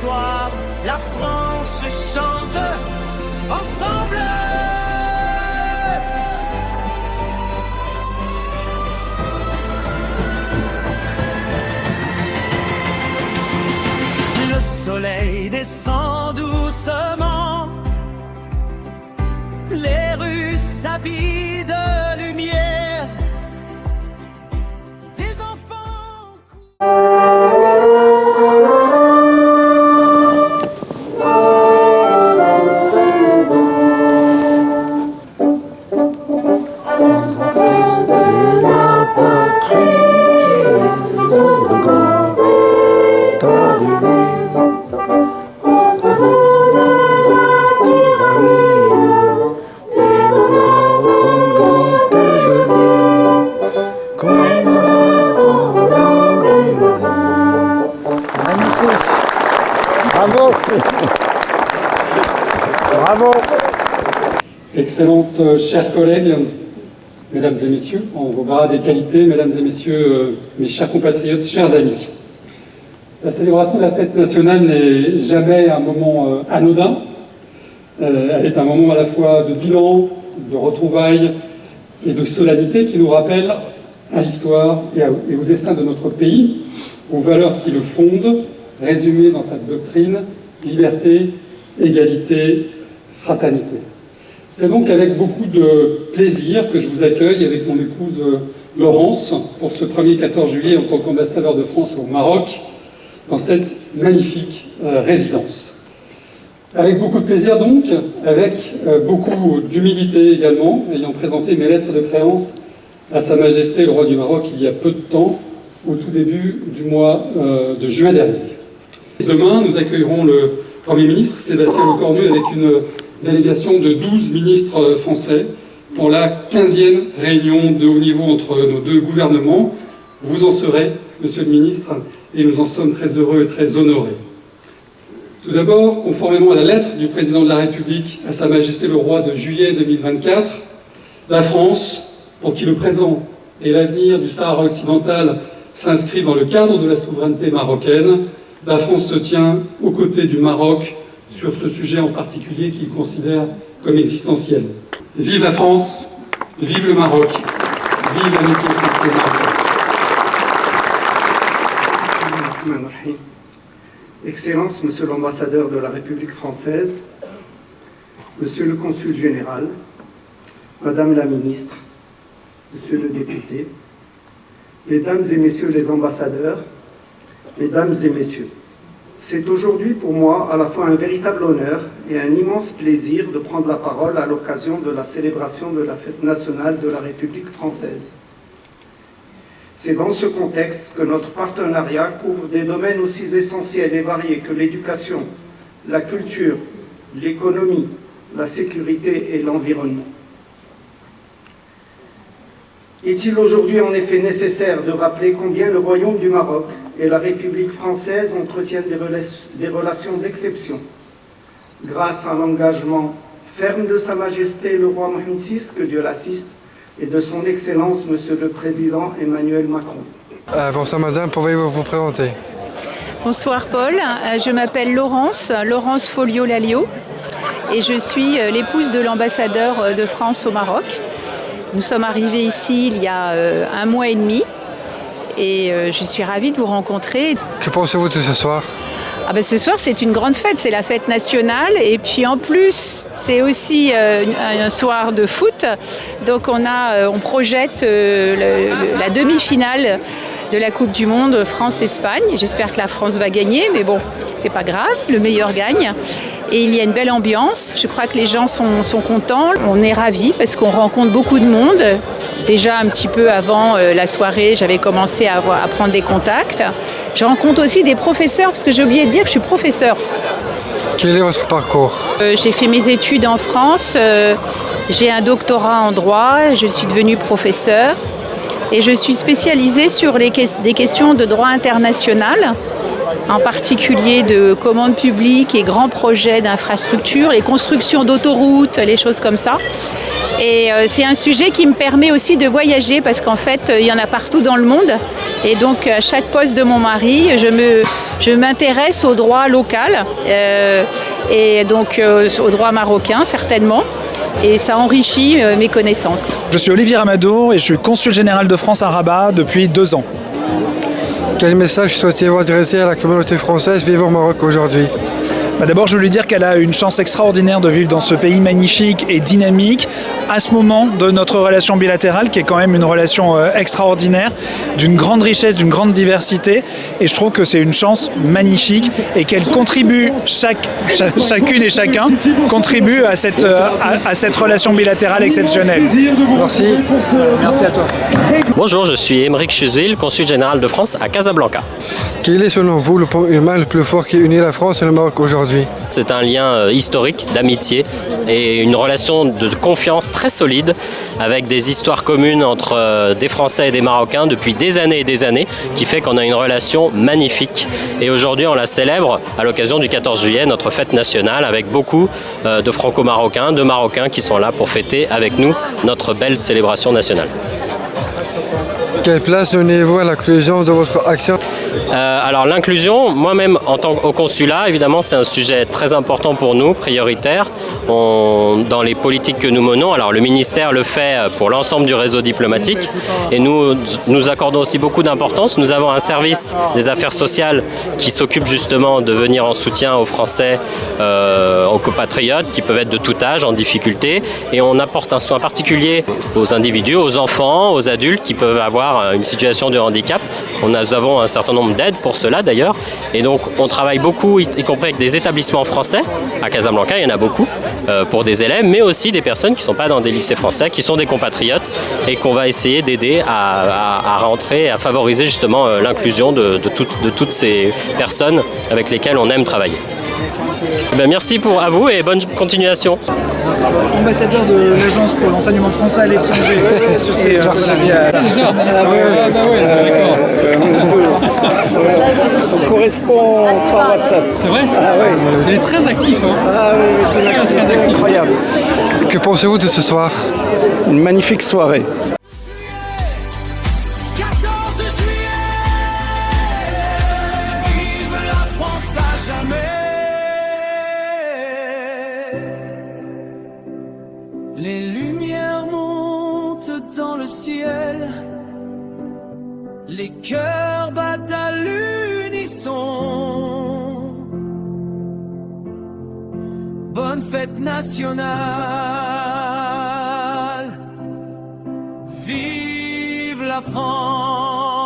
soir, la France chante ensemble. Le soleil descend doucement, les rues s'habillent de lumière, des enfants. Bravo. Bravo. Excellences, chers collègues, mesdames et messieurs, en vos grades et qualités, mesdames et messieurs, mes chers compatriotes, chers amis. La célébration de la fête nationale n'est jamais un moment anodin. Elle est un moment à la fois de bilan, de retrouvailles et de solennité qui nous rappelle à l'histoire et au destin de notre pays, aux valeurs qui le fondent, résumées dans cette doctrine, liberté, égalité, fraternité. C'est donc avec beaucoup de plaisir que je vous accueille avec mon épouse Laurence pour ce premier 14 juillet en tant qu'ambassadeur de France au Maroc dans cette magnifique résidence. Avec beaucoup de plaisir donc, avec beaucoup d'humilité également, ayant présenté mes lettres de créance à Sa Majesté le Roi du Maroc il y a peu de temps, au tout début du mois de juin dernier. Demain, nous accueillerons le Premier ministre Sébastien Lecornu avec une délégation de 12 ministres français pour la 15e réunion de haut niveau entre nos deux gouvernements. Vous en serez, Monsieur le ministre, et nous en sommes très heureux et très honorés. Tout d'abord, conformément à la lettre du président de la République à Sa Majesté le Roi de juillet 2024, la France, pour qui le présent et l'avenir du Sahara occidental s'inscrivent dans le cadre de la souveraineté marocaine, la France se tient aux côtés du Maroc sur ce sujet en particulier qu'il considère comme existentiel. Vive la France, vive le Maroc, vive l'amitié franco-marocaine. Excellences, Monsieur l'ambassadeur de la République française, Monsieur le consul général, Madame la ministre, Monsieur le député, Mesdames et Messieurs les ambassadeurs, Mesdames et Messieurs, c'est aujourd'hui pour moi à la fois un véritable honneur et un immense plaisir de prendre la parole à l'occasion de la célébration de la fête nationale de la République française. C'est dans ce contexte que notre partenariat couvre des domaines aussi essentiels et variés que l'éducation, la culture, l'économie, la sécurité et l'environnement. Est-il aujourd'hui en effet nécessaire de rappeler combien le Royaume du Maroc et la République française entretiennent des relations d'exception, grâce à l'engagement ferme de Sa Majesté le Roi Mohammed VI, que Dieu l'assiste, et de son Excellence, Monsieur le Président Emmanuel Macron. Bonsoir Madame, pouvez-vous vous présenter? Bonsoir Paul, je m'appelle Laurence Folio-Lalliot et je suis l'épouse de l'ambassadeur de France au Maroc. Nous sommes arrivés ici il y a un mois et demi et je suis ravie de vous rencontrer. Que pensez-vous de ce soir? Ce soir c'est une grande fête, c'est la fête nationale et puis en plus c'est aussi un soir de foot. Donc on projette la demi-finale de la Coupe du Monde France-Espagne. J'espère que la France va gagner, mais bon, c'est pas grave, le meilleur gagne. Et il y a une belle ambiance, je crois que les gens sont contents. On est ravis parce qu'on rencontre beaucoup de monde. Déjà un petit peu avant la soirée, j'avais commencé à prendre des contacts. Je rencontre aussi des professeurs, parce que j'ai oublié de dire que je suis professeure. Quel est votre parcours? J'ai fait mes études en France, j'ai un doctorat en droit, je suis devenue professeure. Et je suis spécialisée sur des questions de droit international, en particulier de commandes publiques et grands projets d'infrastructures, les constructions d'autoroutes, les choses comme ça. Et c'est un sujet qui me permet aussi de voyager parce qu'en fait, il y en a partout dans le monde. Et donc, à chaque poste de mon mari, je m'intéresse au droit local et donc au droit marocain, certainement. Et ça enrichit mes connaissances. Je suis Olivier Ramadour et je suis consul général de France à Rabat depuis 2 ans. Quel message souhaitez-vous adresser à la communauté française vivant au Maroc aujourd'hui? D'abord, je veux lui dire qu'elle a une chance extraordinaire de vivre dans ce pays magnifique et dynamique à ce moment de notre relation bilatérale, qui est quand même une relation extraordinaire, d'une grande richesse, d'une grande diversité. Et je trouve que c'est une chance magnifique et qu'elle contribue, chacune et chacun contribue à cette relation bilatérale exceptionnelle. Merci. Merci à toi. Bonjour, je suis Émeric Chusville, consul général de France à Casablanca. Quel est selon vous le point humain le plus fort qui unit la France et le Maroc aujourd'hui? C'est un lien historique d'amitié et une relation de confiance très solide avec des histoires communes entre des Français et des Marocains depuis des années, qui fait qu'on a une relation magnifique. Et aujourd'hui, on la célèbre à l'occasion du 14 juillet, notre fête nationale, avec beaucoup de Franco-Marocains, de Marocains qui sont là pour fêter avec nous notre belle célébration nationale. Quelle place donnez-vous à l'inclusion de votre action? Alors l'inclusion, moi-même en tant qu'au consulat, évidemment c'est un sujet très important pour nous, prioritaire. Dans les politiques que nous menons, alors le ministère le fait pour l'ensemble du réseau diplomatique et nous accordons aussi beaucoup d'importance. Nous avons un service des affaires sociales qui s'occupe justement de venir en soutien aux Français, aux compatriotes qui peuvent être de tout âge, en difficulté, et on apporte un soin particulier aux individus, aux enfants, aux adultes qui peuvent avoir une situation de handicap. Nous avons un certain nombre d'aides pour cela d'ailleurs, et donc on travaille beaucoup, y compris avec des établissements français. À Casablanca, il y en a beaucoup pour des élèves, mais aussi des personnes qui ne sont pas dans des lycées français, qui sont des compatriotes, et qu'on va essayer d'aider à rentrer et à favoriser justement l'inclusion de toutes ces personnes avec lesquelles on aime travailler. Merci à vous et bonne continuation. Ambassadeur de l'Agence pour l'enseignement français à l'étranger. On correspond par WhatsApp. C'est vrai? Ah oui. Il est très actif. Hein. Ah oui, très actif. Incroyable. Que pensez-vous de ce soir? Une magnifique soirée. 14 juillet, vive la France à jamais. Les lumières montent dans le ciel, les cœurs battent à l'unisson. Bonne fête nationale, vive la France.